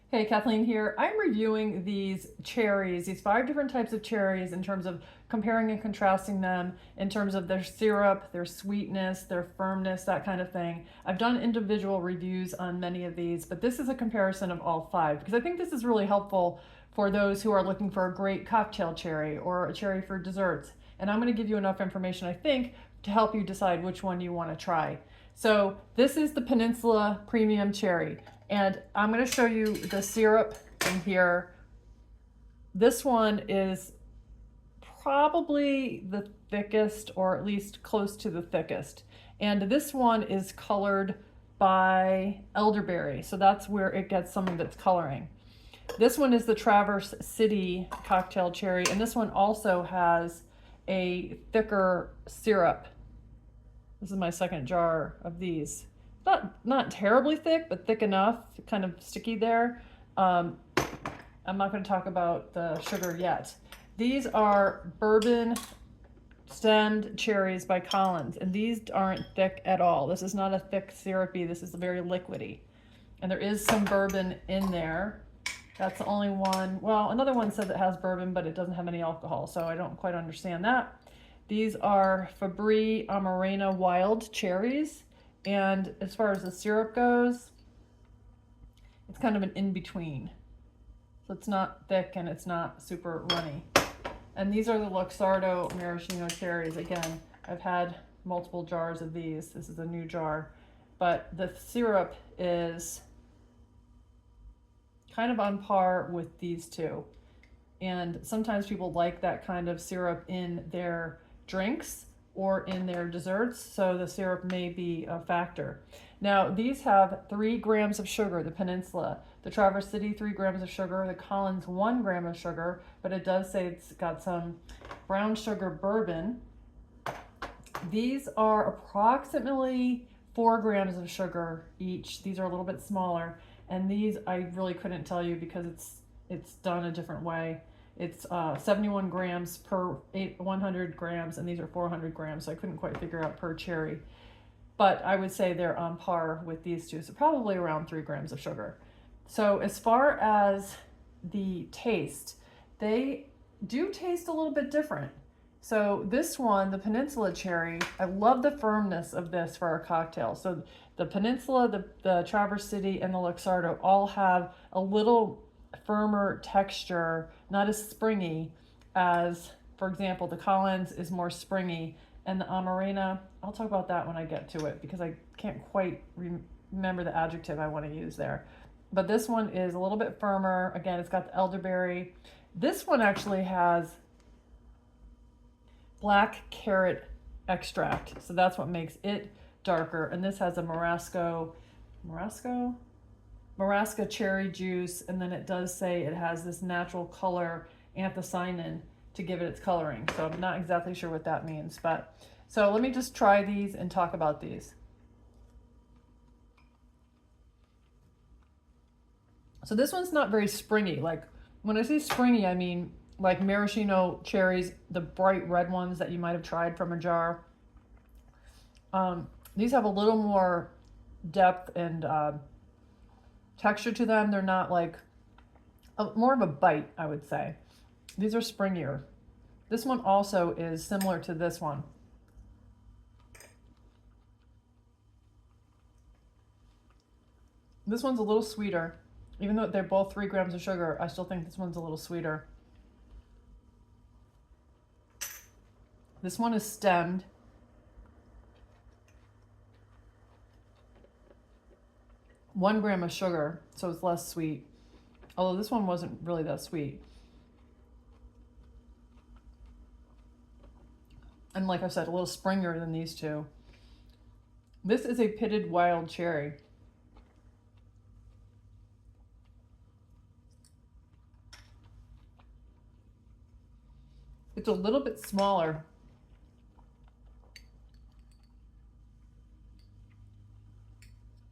Hey, Kathleen here. I'm reviewing these cherries, these 5 different types of cherries in terms of comparing and contrasting them in terms of their syrup, their sweetness, their firmness, that kind of thing. I've done individual reviews on many of these, but this is a comparison of all 5 because I think this is really helpful for those who are looking for a great cocktail cherry or a cherry for desserts. And I'm going to give you enough information, I think, to help you decide which one you want to try. So this is the Peninsula Premium Cherry. And I'm going to show you the syrup in here. This one is probably the thickest, or at least close to the thickest. And this one is colored by elderberry. So that's where it gets some of its coloring. This one is the Traverse City Cocktail Cherry. And this one also has a thicker syrup. This is my second jar of these. Not terribly thick, but thick enough, kind of sticky there. I'm not going to talk about the sugar yet. These are bourbon stemmed cherries by Collins, and these aren't thick at all. This is not a thick syrupy, this is very liquidy. And there is some bourbon in there. That's the only one. Well, another one says it has bourbon, but it doesn't have any alcohol, so I don't quite understand that. These are Fabbri Amarena wild cherries. And as far as the syrup goes, it's kind of an in-between. So it's not thick and it's not super runny. And these are the Luxardo maraschino cherries. Again, I've had multiple jars of these. This is a new jar. But the syrup is kind of on par with these two. And sometimes people like that kind of syrup in their drinks or in their desserts, so the syrup may be a factor. Now, these have 3 grams of sugar, the Peninsula. The Traverse City, 3 grams of sugar. The Collins, 1 gram of sugar, but it does say it's got some brown sugar bourbon. These are approximately 4 grams of sugar each. These are a little bit smaller, and these I really couldn't tell you because it's done a different way. It's 71 grams per 100 grams, and these are 400 grams, so I couldn't quite figure out per cherry. But I would say they're on par with these two, so probably around 3 grams of sugar. So as far as the taste, they do taste a little bit different. So this one, the Peninsula cherry, I love the firmness of this for our cocktail. So the Peninsula, the Traverse City, and the Luxardo all have a little firmer texture, not as springy as, for example, the Collins is more springy, and the Amarena, I'll talk about that when I get to it because I can't quite remember the adjective I want to use there. But this one is a little bit firmer. Again, it's got the elderberry. This one actually has black carrot extract, so that's what makes it darker. And this has a Marasca cherry juice, and then it does say it has this natural color anthocyanin to give it its coloring. So I'm not exactly sure what that means, but so let me just try these and talk about these. So this one's not very springy. Like when I say springy, I mean like maraschino cherries, the bright red ones that you might have tried from a jar. These have a little more depth and texture to them. They're not like more of a bite, I would say. These are springier. This one also is similar to this one. This one's a little sweeter. Even though they're both 3 grams of sugar, I still think this one's a little sweeter. This one is stemmed. One gram of sugar, so it's less sweet. Although this one wasn't really that sweet. And like I said, a little springier than these two. This is a pitted wild cherry. It's a little bit smaller.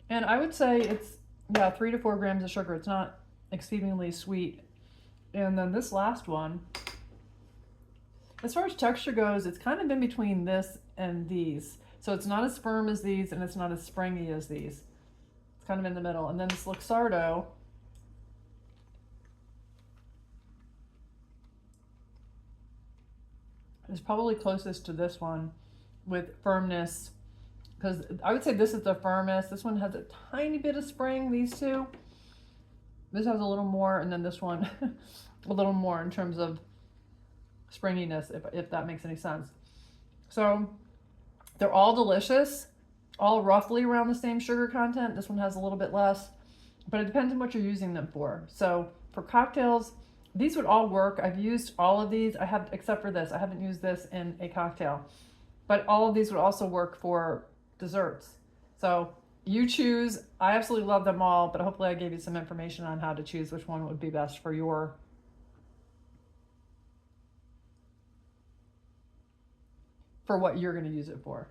And I would say it's, 3 to 4 grams of sugar. It's not exceedingly sweet. And then this last one, as far as texture goes, it's kind of in between this and these. So it's not as firm as these, and it's not as springy as these. It's kind of in the middle. And then this Luxardo, is probably closest to this one with firmness, because I would say this is the firmest. This one has a tiny bit of spring, these two. This has a little more, and then this one a little more in terms of springiness, if that makes any sense. So they're all delicious, all roughly around the same sugar content. This one has a little bit less, but it depends on what you're using them for. So for cocktails, these would all work. I've used all of these. I have, except for this, I haven't used this in a cocktail, but all of these would also work for desserts. So you choose. I absolutely love them all, but hopefully I gave you some information on how to choose which one would be best for what you're going to use it for.